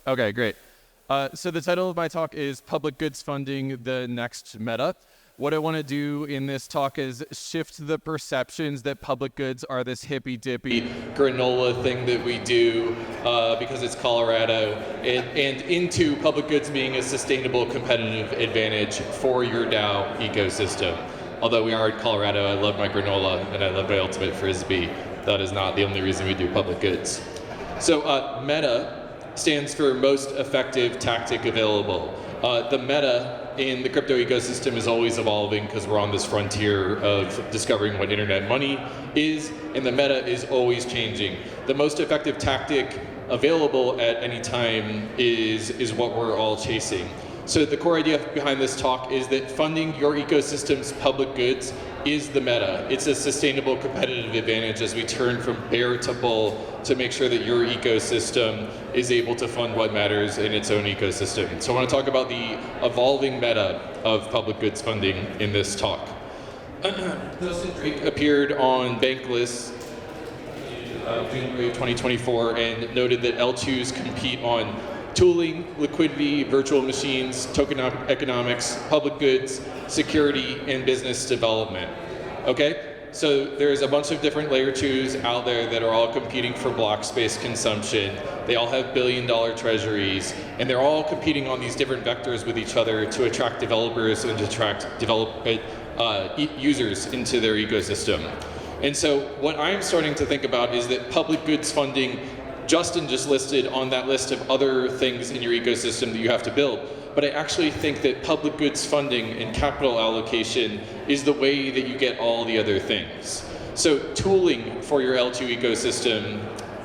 Okay, great. So the title of my talk is Public Goods Funding, the Next Meta. What I want to do in this talk is shift the perceptions that public goods are this hippy-dippy granola thing that we do because it's Colorado, and into public goods being a sustainable competitive advantage for your DAO ecosystem. Although we are in Colorado, I love my granola and I love my ultimate frisbee. That is not the only reason we do public goods. So meta stands for most effective tactic available. The meta in the crypto ecosystem is always evolving because we're on this frontier of discovering what internet money is, and the meta is always changing. The most effective tactic available at any time is what we're all chasing. So the core idea behind this talk is that funding your ecosystem's public goods is the meta. It's a sustainable competitive advantage as we turn from bear to bull to make sure that your ecosystem is able to fund what matters in its own ecosystem. So I want to talk about the evolving meta of public goods funding in this talk. LUCID appeared on Bankless in January of 2024 and noted that L2s compete on tooling, liquidity, virtual machines, token economics, public goods, security, and business development. Okay? So there's a bunch of different layer 2s out there that are all competing for block space consumption. They all have billion-dollar treasuries, and they're all competing on these different vectors with each other to attract developers and to attract users into their ecosystem. And so what I'm starting to think about is that public goods funding, Justin just listed on that list of other things in your ecosystem that you have to build. But I actually think that public goods funding and capital allocation is the way that you get all the other things. So tooling for your L2 ecosystem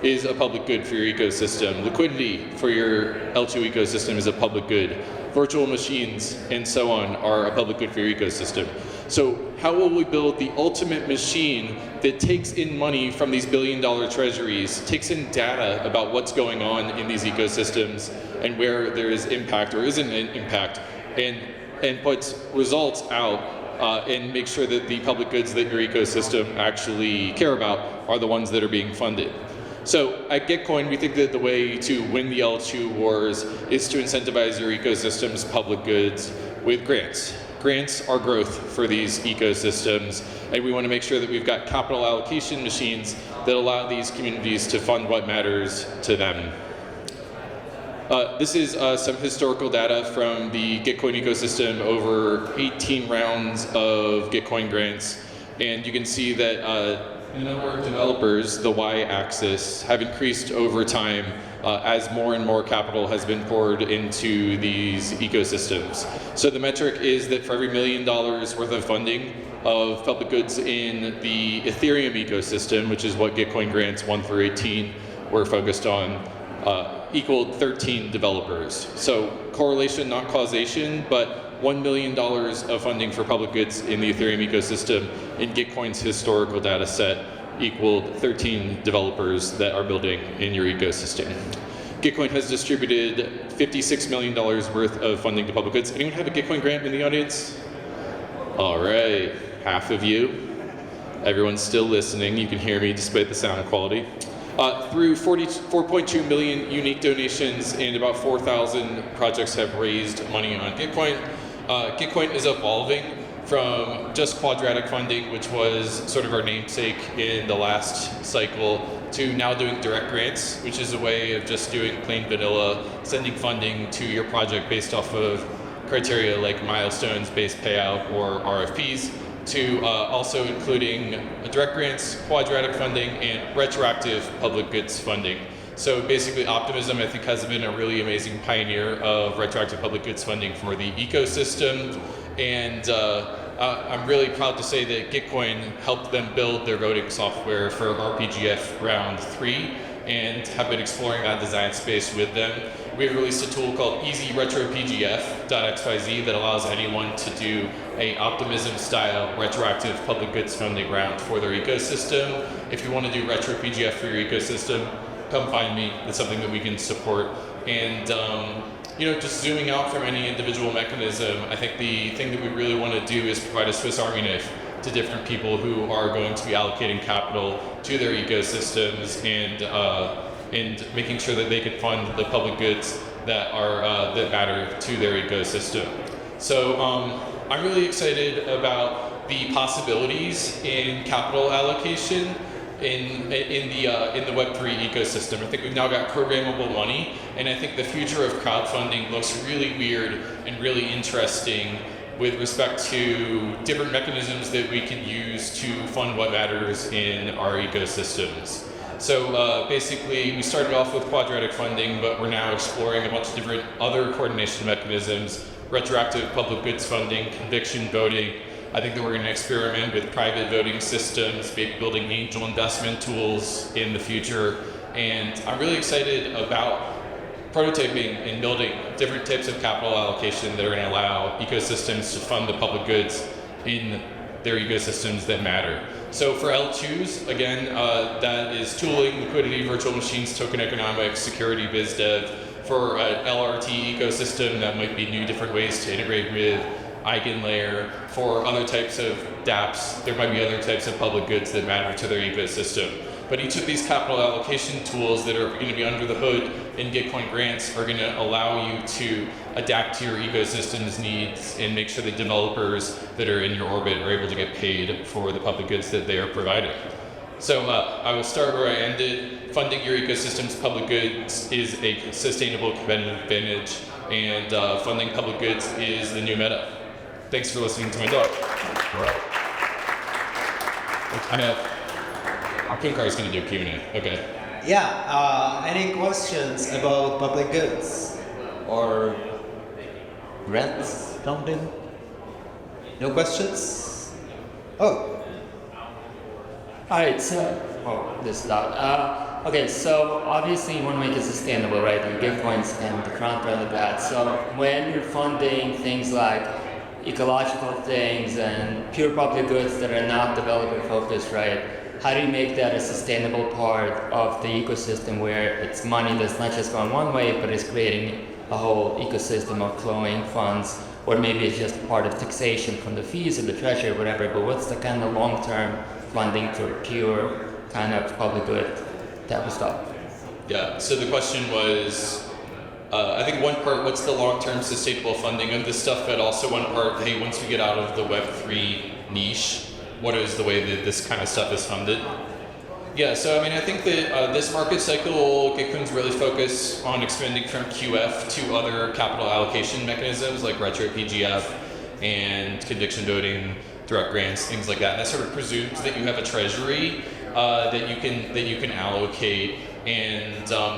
is a public good for your ecosystem. Liquidity for your L2 ecosystem is a public good. Virtual machines and so on are a public good for your ecosystem. So how will we build the ultimate machine that takes in money from these billion-dollar treasuries, takes in data about what's going on in these ecosystems and where there is impact or isn't an impact, and puts results out and make sure that the public goods that your ecosystem actually care about are the ones that are being funded. So at Gitcoin, we think that the way to win the L2 wars is to incentivize your ecosystem's public goods with grants. Grants are growth for these ecosystems, and we want to make sure that we've got capital allocation machines that allow these communities to fund what matters to them. This is some historical data from the Gitcoin ecosystem over 18 rounds of Gitcoin grants, and you can see that the number of developers, the y-axis, have increased over time as more and more capital has been poured into these ecosystems. So the metric is that for every $1 million worth of funding of public goods in the Ethereum ecosystem, which is what Gitcoin grants 1 through 18 were focused on, equaled 13 developers. So correlation, not causation, but $1 million of funding for public goods in the Ethereum ecosystem in Gitcoin's historical data set equaled 13 developers that are building in your ecosystem. Gitcoin has distributed $56 million worth of funding to public goods. Anyone have a Gitcoin grant in the audience? All right, half of you. Everyone's still listening. You can hear me despite the sound quality. Through 4.2 million unique donations and about 4,000 projects have raised money on Gitcoin. Gitcoin is evolving from just quadratic funding, which was sort of our namesake in the last cycle, to now doing direct grants, which is a way of just doing plain vanilla, sending funding to your project based off of criteria like milestones-based payout or RFPs, to also including direct grants, quadratic funding, and retroactive public goods funding. So basically Optimism, I think, has been a really amazing pioneer of retroactive public goods funding for the ecosystem. And I'm really proud to say that Gitcoin helped them build their voting software for RPGF round 3 and have been exploring that design space with them. We released a tool called easyretropgf.xyz that allows anyone to do a Optimism style retroactive public goods funding round for their ecosystem. If you want to do retro PGF for your ecosystem, come find me. It's something that we can support. And just zooming out from any individual mechanism, I think the thing that we really want to do is provide a Swiss Army knife to different people who are going to be allocating capital to their ecosystems and and making sure that they can fund the public goods that are that matter to their ecosystem. So I'm really excited about the possibilities in capital allocation in the Web3 ecosystem. I think we've now got programmable money, and I think the future of crowdfunding looks really weird and really interesting with respect to different mechanisms that we can use to fund what matters in our ecosystems. So basically, we started off with quadratic funding, but we're now exploring a bunch of different other coordination mechanisms, retroactive public goods funding, conviction voting. I think that we're going to experiment with private voting systems, maybe building angel investment tools in the future. And I'm really excited about prototyping and building different types of capital allocation that are going to allow ecosystems to fund the public goods in their ecosystems that matter. So for L2s, again, that is tooling, liquidity, virtual machines, token economics, security, biz dev. For an LRT ecosystem, that might be new different ways to integrate with eigenlayer. For other types of dApps, there might be other types of public goods that matter to their ecosystem. But each of these capital allocation tools that are going to be under the hood in Gitcoin grants are going to allow you to adapt to your ecosystem's needs and make sure that developers that are in your orbit are able to get paid for the public goods that they are providing. So I will start where I ended. Funding your ecosystem's public goods is a sustainable competitive advantage, and funding public goods is the new meta. Thanks for listening to my talk. I think I was going to do Q&A. Okay. Yeah, any questions about public goods or grants, something? No questions? Oh. Alright, so, this is loud. Okay, so obviously you want to make it sustainable, right? And Gitcoin's and the counterpart of that. So when you're funding things like ecological things and pure public goods that are not developer focused, right? How do you make that a sustainable part of the ecosystem where it's money that's not just going one way, but is creating a whole ecosystem of flowing funds, or maybe it's just part of taxation from the fees or the treasury or whatever, but what's the kind of long-term funding for pure kind of public good type of stuff? Yeah, so the question was, I think one part, what's the long-term sustainable funding of this stuff, but also one part, hey, once we get out of the Web3 niche, what is the way that this kind of stuff is funded? Yeah, so I mean, I think that this market cycle, Gitcoin's really focused on expanding from QF to other capital allocation mechanisms like retro PGF and conviction voting, direct grants, things like that. And that sort of presumes that you have a treasury that you can allocate. And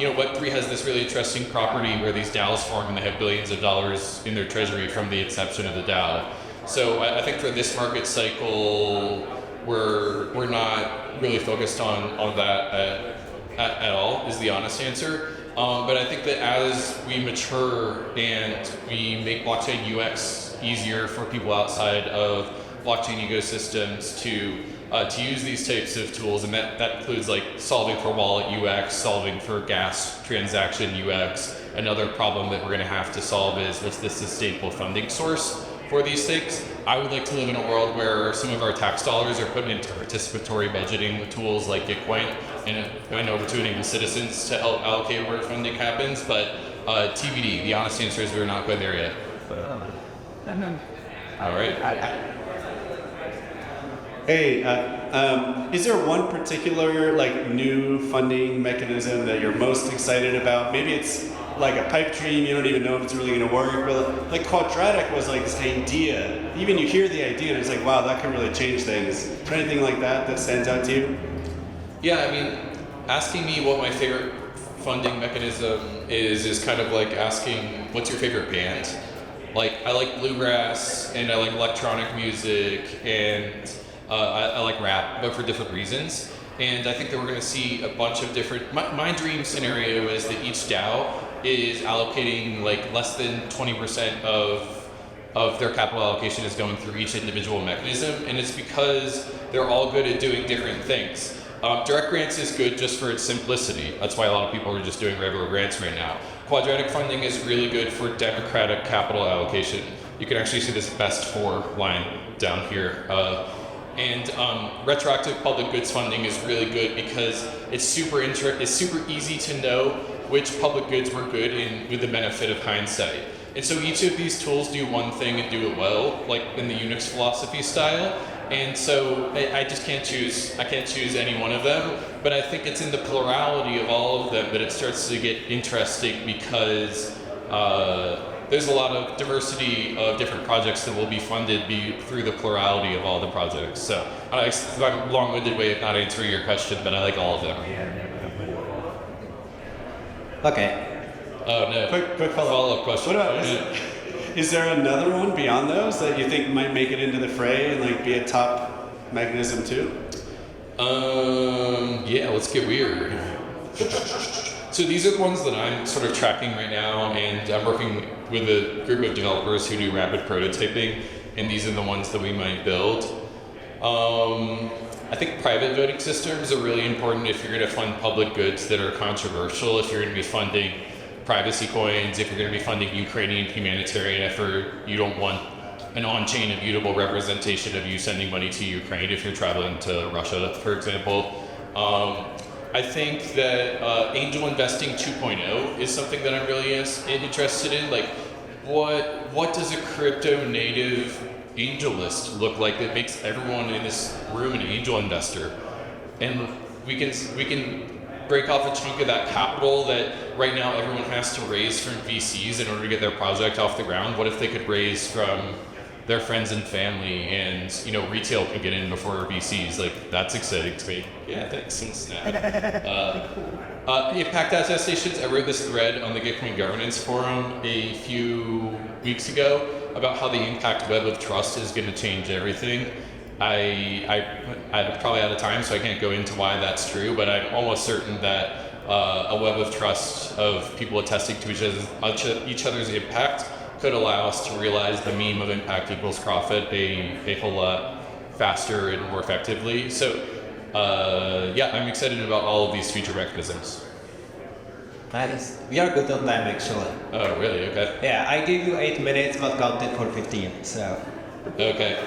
you know, Web3 has this really interesting property where these DAOs form and they have billions of dollars in their treasury from the inception of the DAO. So I think for this market cycle, we're not really focused on that at all, is the honest answer. But I think that as we mature and we make blockchain UX easier for people outside of blockchain ecosystems to use these types of tools, and that includes like solving for wallet UX, solving for gas transaction UX. Another problem that we're going to have to solve is what's the sustainable funding source for these things. I would like to live in a world where some of our tax dollars are put into participatory budgeting with tools like Gitcoin, and I know we're to enable citizens to help allocate where funding happens, but TBD, the honest answer is we're not quite there yet. All right. Hey, is there one particular like new funding mechanism that you're most excited about? Maybe it's like a pipe dream, you don't even know if it's really going to work. But like quadratic was like this idea. Even you hear the idea and it's like, wow, that could really change things. Is there anything like that stands out to you? Yeah, I mean, asking me what my favorite funding mechanism is kind of like asking, what's your favorite band? Like, I like bluegrass and I like electronic music and I like rap, but for different reasons. And I think that we're going to see a bunch of different. My dream scenario is that each DAO is allocating like less than 20% of their capital allocation is going through each individual mechanism, and it's because they're all good at doing different things. Direct grants is good just for its simplicity. That's why a lot of people are just doing regular grants right now. Quadratic funding is really good for democratic capital allocation. You can actually see this best for line down here. And retroactive public goods funding is really good because it's super easy to know which public goods were good and with the benefit of hindsight. And so each of these tools do one thing and do it well, like in the Unix philosophy style. And so I just can't choose any one of them, but I think it's in the plurality of all of them that it starts to get interesting because there's a lot of diversity of different projects that will be funded through the plurality of all the projects. So I'm a long-winded way of not answering your question, but I like all of them. Okay. Oh no. Quick follow-up question. What about is there another one beyond those that you think might make it into the fray and like be a top mechanism too? Yeah, let's get weird. So these are the ones that I'm sort of tracking right now, and I'm working with a group of developers who do rapid prototyping, and these are the ones that we might build. I think private voting systems are really important if you're going to fund public goods that are controversial, if you're going to be funding privacy coins, if you're going to be funding Ukrainian humanitarian effort, you don't want an on-chain immutable representation of you sending money to Ukraine if you're traveling to Russia, for example. I think that angel investing 2.0 is something that I'm really interested in. Like, what does a crypto native angel list look like that makes everyone in this room an angel investor? And we can break off a chunk of that capital that right now everyone has to raise from VCs in order to get their project off the ground. What if they could raise from their friends and family, and retail can get in before VCs? Like, that's exciting to me. Yeah, thanks. Impact attestations. I wrote this thread on the Gitcoin governance forum a few weeks ago about how the impact web of trust is going to change everything. I'm probably out of time, so I can't go into why that's true, but I'm almost certain that a web of trust of people attesting to each other's impact could allow us to realize the meme of impact equals profit a whole lot faster and more effectively. So yeah, I'm excited about all of these future mechanisms. Nice. We are good on time actually. Oh, really? Okay. Yeah, I gave you 8 minutes but counted for 15, so. Okay.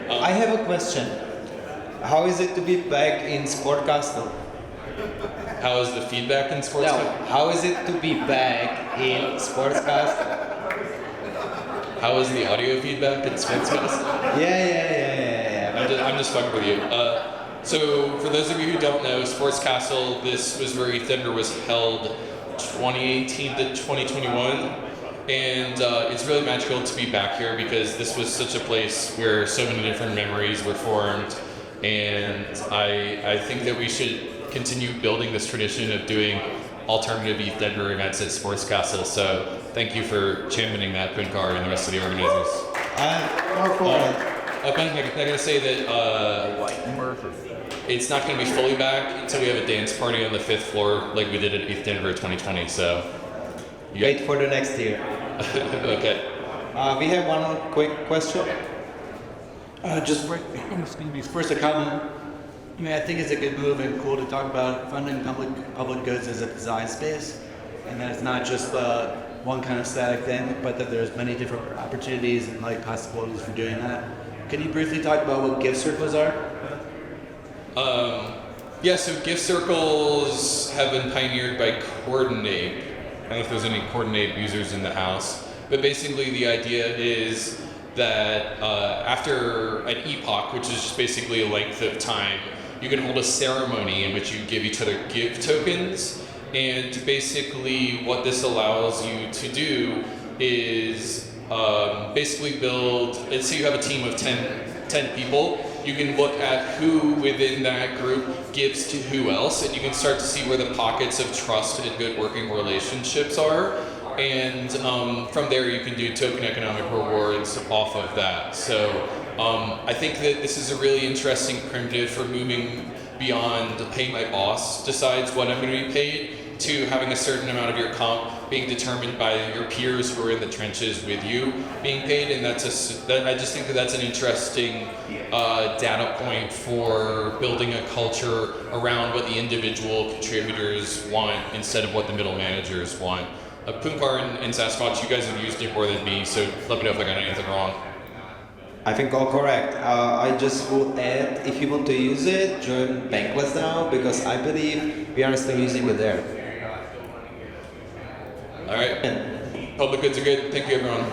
I have a question. How is it to be back in Sportcastle? How is the feedback in sports? No, how is it to be back in Sportscastle? How is the audio feedback in Sportscast? Yeah. I'm just fucking with you. So for those of you who don't know, Sports Castle, this was where ETHDenver was held 2018 to 2021. And it's really magical to be back here because this was such a place where so many different memories were formed. And I think that we should continue building this tradition of doing alternative ETHDenver events at Sports Castle. So thank you for championing that, Punkar, and the rest of the organizers. I gotta say that it's not gonna be fully back until we have a dance party on the 5th floor like we did at ETHDenver 2020. So yeah. Wait for the next year. Okay. We have one quick question. First a comment. I mean, I think it's a good move and cool to talk about funding public goods as a design space, and that it's not just one kind of static thing, but that there's many different opportunities and like possibilities for doing that. Can you briefly talk about what gift circles are? Yeah, so gift circles have been pioneered by Coordinate. I don't know if there's any Coordinate users in the house, but basically the idea is that after an epoch, which is just basically a length of time, you can hold a ceremony in which you give each other give tokens. And basically what this allows you to do is basically build, let's say you have a team of 10 people, you can look at who within that group gives to who else, and you can start to see where the pockets of trust and good working relationships are. And from there you can do token economic rewards off of that. So I think that this is a really interesting primitive for moving beyond pay my boss decides what I'm going to be paid to having a certain amount of your comp being determined by your peers who are in the trenches with you being paid. And I just think that that's an interesting data point for building a culture around what the individual contributors want instead of what the middle managers want. Punkar and Sasquatch, you guys have used it more than me, so let me know if I got anything wrong. I think all correct. I just would add, if you want to use it, join Bankless now, because I believe we are still using it there. All right. Public goods are good. Thank you, everyone.